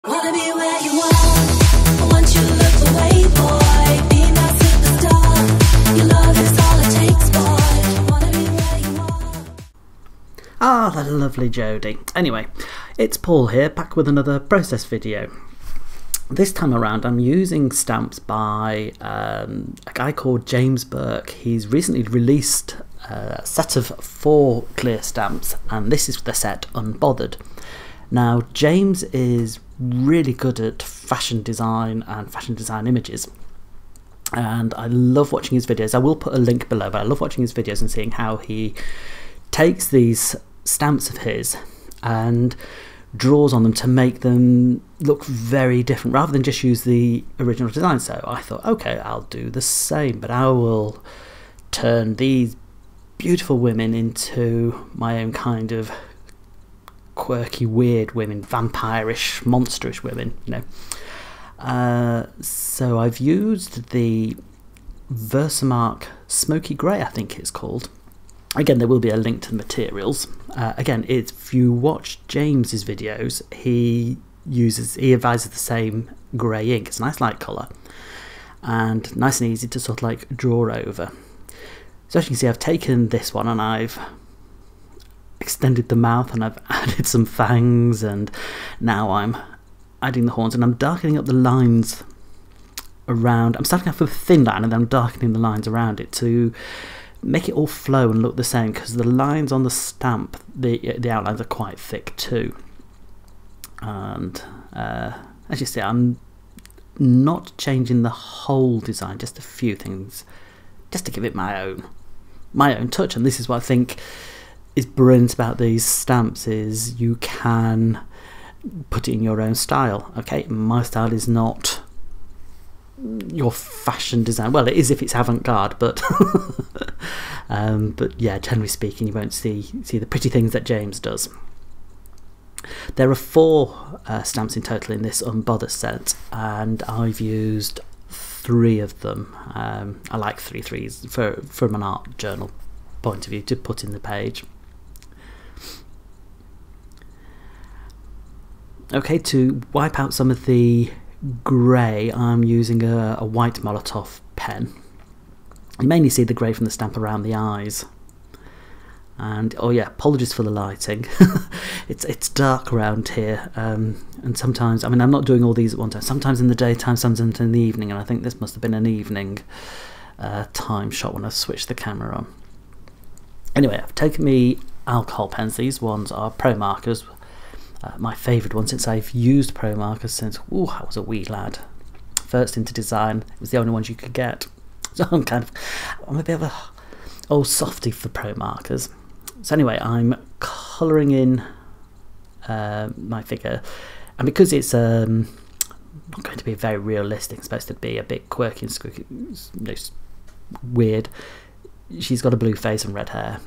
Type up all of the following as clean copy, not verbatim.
Wanna be where you are. I want you to look away, boy. Be my superstar. Your love is all it takes, boy. Wanna be where you are. Ah, that lovely Jody. Anyway, it's Paul here, back with another process video. This time around I'm using stamps by a guy called James Burke. He's recently released a set of 4 clear stamps, and this is the set Unbothered. Now, James is really good at fashion design and fashion design images, and I love watching his videos. I will put a link below, but I love watching his videos and seeing how he takes these stamps of his and draws on them to make them look very different rather than just use the original design. So I thought, okay, I'll do the same, but I will turn these beautiful women into my own kind of quirky, weird women, vampirish, monsterish women, you know. So I've used the Versamark Smoky Grey, I think it's called. Again, there will be a link to the materials. Again, if you watch James's videos, he advises the same grey ink. It's a nice light colour and nice and easy to sort of like draw over. So as you can see, I've taken this one and I've extended the mouth and I've added some fangs, and now I'm adding the horns, and I'm darkening up the lines around. I'm starting off with a thin line and then I'm darkening the lines around it to make it all flow and look the same, because the lines on the stamp, the outlines are quite thick too. And as you see, I'm not changing the whole design, just a few things, just to give it my own touch. And this is what I think is brilliant about these stamps, is you can put it in your own style. Okay, my style is not your fashion design. Well, it is if it's avant-garde, but but yeah, generally speaking, you won't see the pretty things that James does. There are 4 stamps in total in this Unbothered set, and I've used 3 of them. I like 3 threes from an art journal point of view to put in the page. Okay, to wipe out some of the grey, I'm using a white Molotov pen. You mainly see the grey from the stamp around the eyes. And oh yeah, apologies for the lighting. it's dark around here, and sometimes, I mean, I'm not doing all these at one time. Sometimes in the daytime, sometimes in the evening, and I think this must have been an evening time shot when I switched the camera on. Anyway, I've taken me alcohol pens. These ones are Pro Markers. My favourite one, since I've used Pro Markers since I was a wee lad. First into design, it was the only ones you could get. So I'm a bit of a old softy for Pro Markers. So anyway, I'm colouring in my figure, and because it's not going to be very realistic, it's supposed to be a bit quirky and squeaky, weird. She's got a blue face and red hair.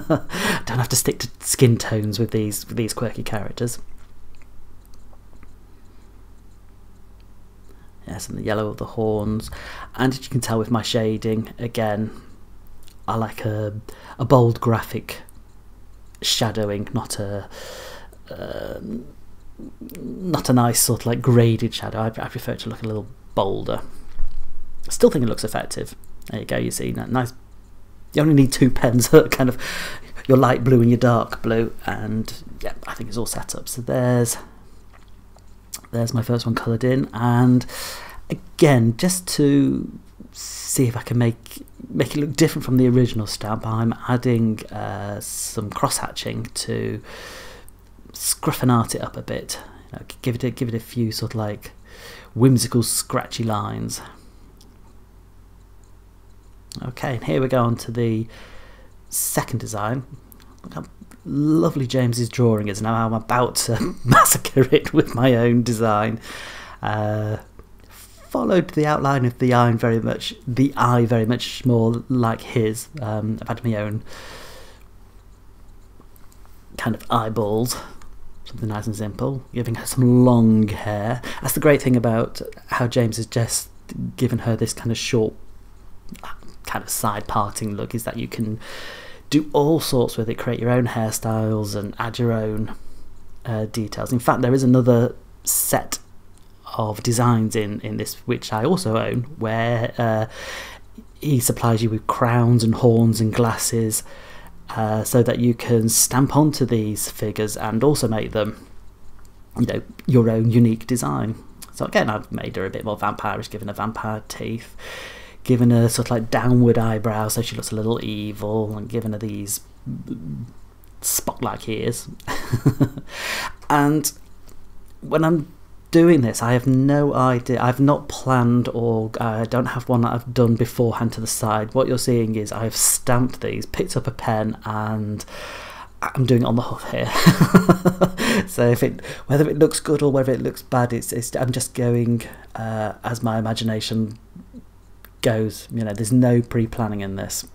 Don't have to stick to skin tones with these quirky characters. Yes, and the yellow of the horns. And as you can tell with my shading, again, I like a bold graphic shadowing, not a nice sort of like graded shadow. I prefer it to look a little bolder. I still think it looks effective. There you go, you see, nice. You only need 2 pens, kind of your light blue and your dark blue, and yeah, I think it's all set up. So there's my first one coloured in, and again, just to see if I can make it look different from the original stamp, I'm adding some cross hatching to scruff and art it up a bit, give it a few sort of like whimsical scratchy lines. Okay, and here we go on to the second design. Look how lovely James's drawing is. Now I'm about to massacre it with my own design. Followed the outline of the eye very much more like his. I've had my own kind of eyeballs, something nice and simple, giving her some long hair. That's the great thing about how James has just given her this kind of short, kind of side parting look, is that you can do all sorts with it, create your own hairstyles and add your own details. In fact, there is another set of designs in this, which I also own, where he supplies you with crowns and horns and glasses, so that you can stamp onto these figures and also make them, you know, your own unique design. So again, I've made her a bit more vampirish, given her vampire teeth, given her sort of like downward eyebrows so she looks a little evil, and given her these spot-like ears. And when I'm doing this, I have no idea. I've not planned, or I don't have one that I've done beforehand to the side. What you're seeing is I've stamped these, picked up a pen, and I'm doing it on the hoof here. So whether it looks good or whether it looks bad, I'm just going as my imagination goes. You know, there's no pre-planning in this.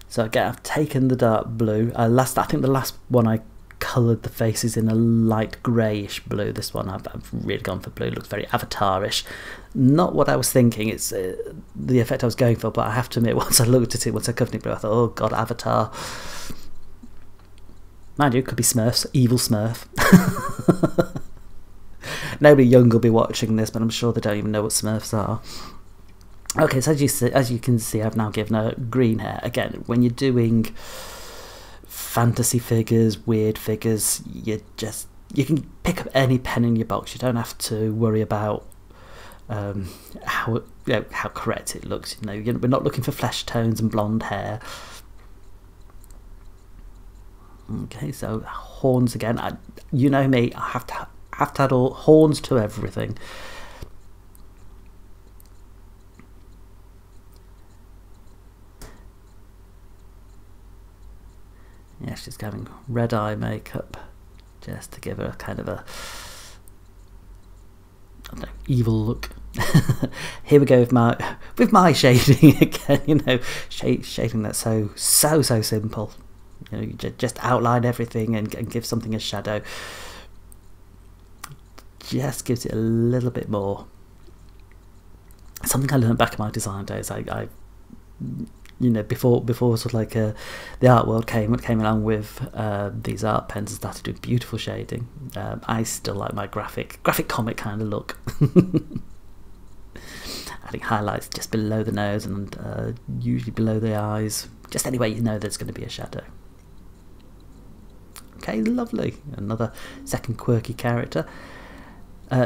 So again, I've taken the dark blue. I think the last one I coloured the faces in a light greyish blue. This one I've really gone for blue. It looks very Avatar-ish. Not what I was thinking. It's the effect I was going for, but I have to admit, once I looked at it, once I covered it blue, I thought, oh god, Avatar. Mind you, it could be Smurfs, evil Smurf. Nobody young will be watching this, but I'm sure they don't even know what Smurfs are. Okay, so as you can see, I've now given her green hair. Again, when you're doing fantasy figures, weird figures, you can pick up any pen in your box. You don't have to worry about how correct it looks. You know, we're not looking for flesh tones and blonde hair. Okay, so horns again. You know me, I have to add all horns to everything. Yeah, she's having red eye makeup just to give her a kind of a, I don't know, evil look. Here we go with my shading again. You know, shading that's so simple. You know, you just outline everything and give something a shadow. Just gives it a little bit more. Something I learned back in my design days. I you know, before sort of like the art world came along with these art pens and started doing beautiful shading. I still like my graphic comic kind of look. Adding highlights just below the nose and usually below the eyes, just anywhere you know there's going to be a shadow. Okay, lovely. Another second quirky character.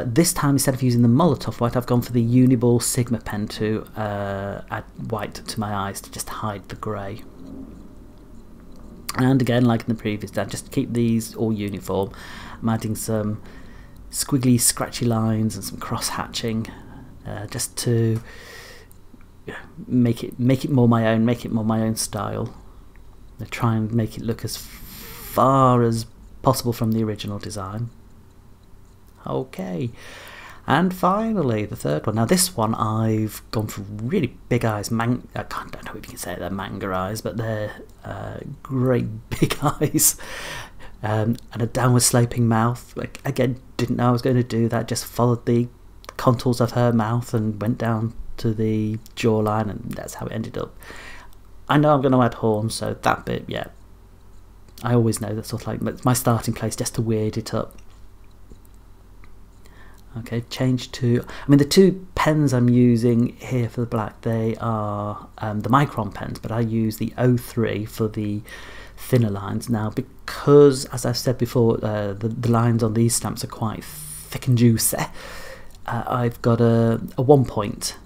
This time, instead of using the Molotov white, I've gone for the Uniball Sigma pen to add white to my eyes to just hide the grey. And again, like in the previous day, just to keep these all uniform, I'm adding some squiggly, scratchy lines and some cross-hatching, just to make it more my own, make it more my own style. I try and make it look as far as possible from the original design. Okay, and finally the third one. Now this one I've gone for really big eyes. I don't know if you can say they're manga eyes, but they're great big eyes, and a downward sloping mouth. Like, again, didn't know I was going to do that. Just followed the contours of her mouth and went down to the jawline, and that's how it ended up. I know I'm going to add horns, so that bit, yeah, I always know that's sort of like my starting place, just to weird it up. Okay, change to, I mean, the two pens I'm using here for the black, they are the Micron pens, but I use the 03 for the thinner lines. Now, because, as I've said before, the lines on these stamps are quite thick and juicy, I've got a 1 point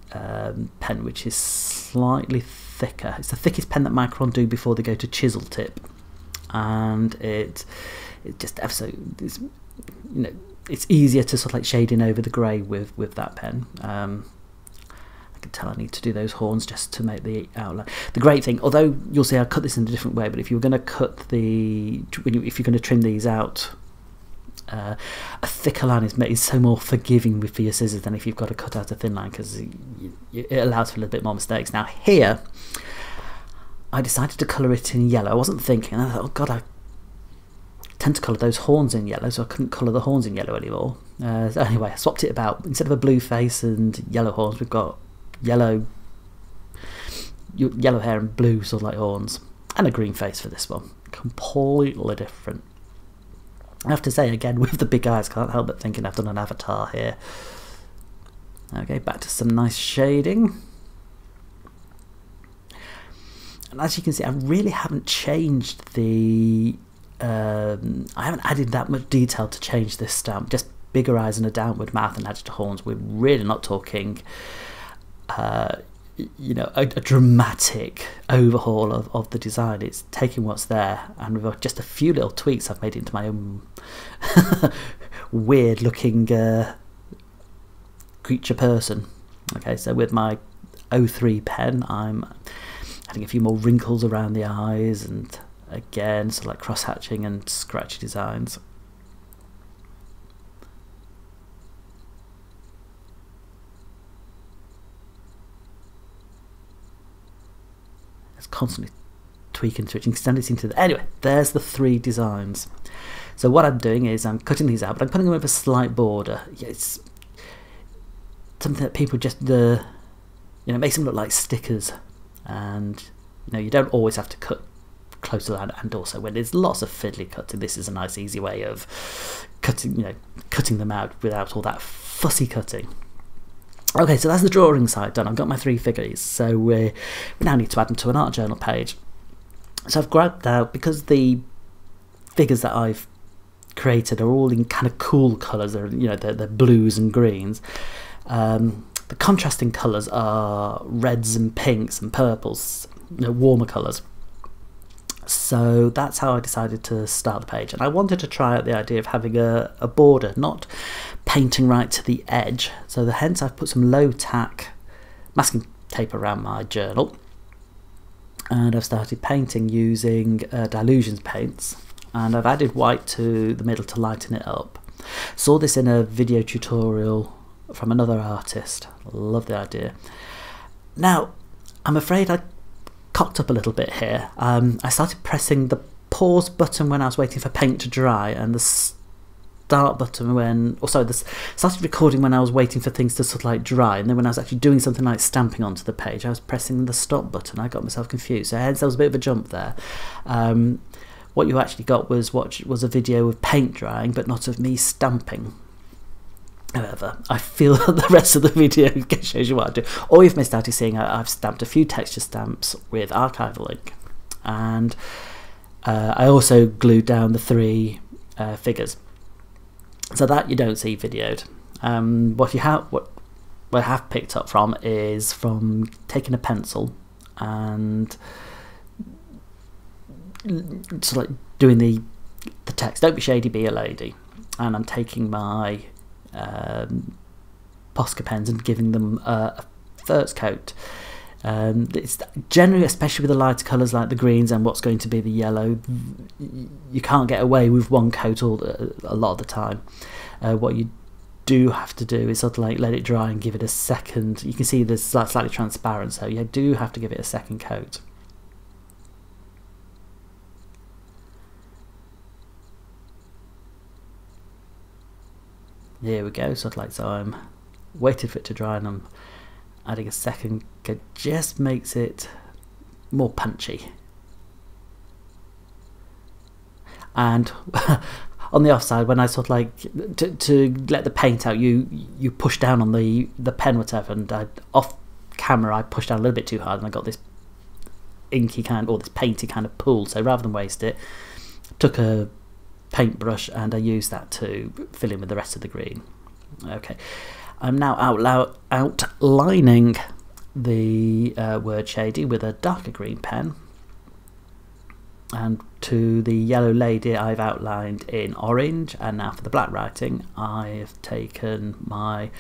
pen, which is slightly thicker. It's the thickest pen that Micron do before they go to chisel tip, and it just it's, you know, it's easier to sort of like shade in over the grey with that pen. I can tell I need to do those horns just to make the outline. The great thing, although you'll see I cut this in a different way, but if you were going to if you're going to trim these out, a thicker line is so more forgiving for your scissors than if you've got to cut out a thin line, because it allows for a little bit more mistakes. Now here, I decided to colour it in yellow. I wasn't thinking, I thought, oh god, I tend to colour those horns in yellow, so I couldn't colour the horns in yellow anymore. So anyway, I swapped it about. Instead of a blue face and yellow horns, we've got yellow hair and blue sort of like horns, and a green face for this one. Completely different. I have to say again, with the big eyes, can't help but thinking I've done an avatar here. Okay, back to some nice shading. And as you can see, I really haven't changed the... I haven't added that much detail to change this stamp. Just bigger eyes and a downward mouth and added horns. We're really not talking, you know, a dramatic overhaul of the design. It's taking what's there, and with just a few little tweaks I've made into my own weird looking creature person. Okay, so with my 03 pen, I'm adding a few more wrinkles around the eyes, and again, sort of like cross-hatching and scratchy designs. It's constantly tweaking, switching, standing into the... Anyway, there's the 3 designs. So what I'm doing is I'm cutting these out, but I'm putting them with a slight border. Yeah, it's something that people just, you know, makes them look like stickers. And, you know, you don't always have to cut close to that, and also when there's lots of fiddly cutting, this is a nice easy way of cutting, you know, cutting them out without all that fussy cutting. Okay, so that's the drawing side done. I've got my 3 figures, so we now need to add them to an art journal page. So I've grabbed out, because the figures that I've created are all in kind of cool colours, they're, you know, they're blues and greens. The contrasting colours are reds and pinks and purples, you know, warmer colours. So that's how I decided to start the page, and I wanted to try out the idea of having a border, not painting right to the edge. So hence I've put some low tack masking tape around my journal, and I've started painting using Dilutions paints, and I've added white to the middle to lighten it up. Saw this in a video tutorial from another artist. Love the idea. Now I'm afraid I cocked up a little bit here. I started pressing the pause button when I was waiting for paint to dry, and the start button when, or sorry, started recording when I was waiting for things to sort of like dry, and then when I was actually doing something like stamping onto the page, I was pressing the stop button. I got myself confused, so hence there was a bit of a jump there. What you actually got was a video of paint drying, but not of me stamping. However, I feel that the rest of the video shows you what I do. All you've missed out is seeing I've stamped a few texture stamps with archival ink, and I also glued down the 3 figures, so that you don't see videoed. What I have picked up from is from taking a pencil and sort of like doing the text. Don't be shady, be a lady. And I'm taking my Posca pens and giving them a first coat. It's generally, especially with the lighter colours like the greens and what's going to be the yellow, you can't get away with one coat a lot of the time. What you do have to do is sort of like let it dry and give it a second. You can see there's slightly transparent, so you do have to give it a second coat. Here we go, sort of like, so I'm waiting for it to dry and I'm adding a second coat, just makes it more punchy. And on the offside, when I sort of like to let the paint out, you push down on the pen, whatever, and off camera I pushed down a little bit too hard and I got this inky kind, or this painty kind of pool. So rather than waste it, took a paintbrush and I used that to fill in with the rest of the green. Okay, I'm now outlining the word Shady with a darker green pen, and to the yellow lady I've outlined in orange, and now for the black writing I've taken my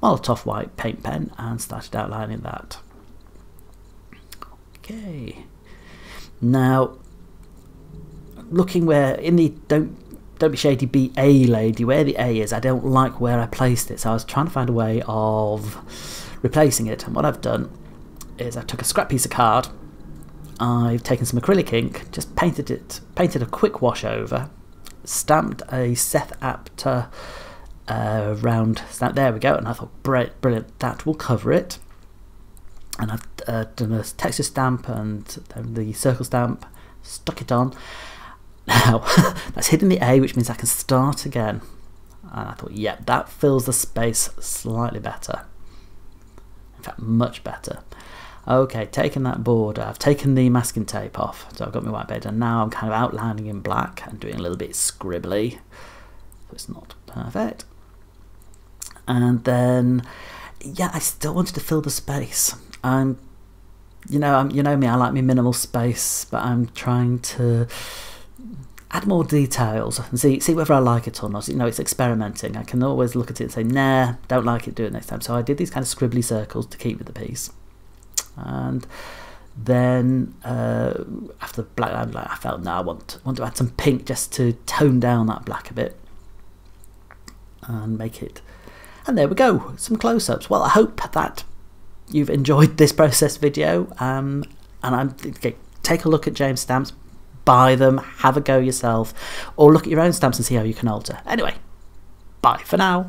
Molotov white paint pen and started outlining that. Okay, now looking where in the don't be shady, be a lady, where the A is, I don't like where I placed it, so I was trying to find a way of replacing it, and what I've done is I took a scrap piece of card, I've taken some acrylic ink, just painted a quick wash over, stamped a Seth Apter round stamp, there we go, and I thought brilliant, that will cover it. And I've done a texture stamp and then the circle stamp, stuck it on. Now, that's hidden the A, which means I can start again. And I thought, yep, that fills the space slightly better. In fact, much better. Okay, taking that border, I've taken the masking tape off, so I've got my white border, and now I'm kind of outlining in black and doing a little bit scribbly, so it's not perfect. And then, yeah, I still wanted to fill the space. You know me, I like my minimal space, but I'm trying to add more details and see whether I like it or not. You know, it's experimenting. I can always look at it and say, nah, don't like it, do it next time. So I did these kind of scribbly circles to keep with the piece. And then after the black, I felt, no, I want to add some pink just to tone down that black a bit and make it. And there we go, some close-ups. Well, I hope that you've enjoyed this process video, and take a look at James stamps, buy them, have a go yourself, or look at your own stamps and see how you can alter. Anyway, bye for now.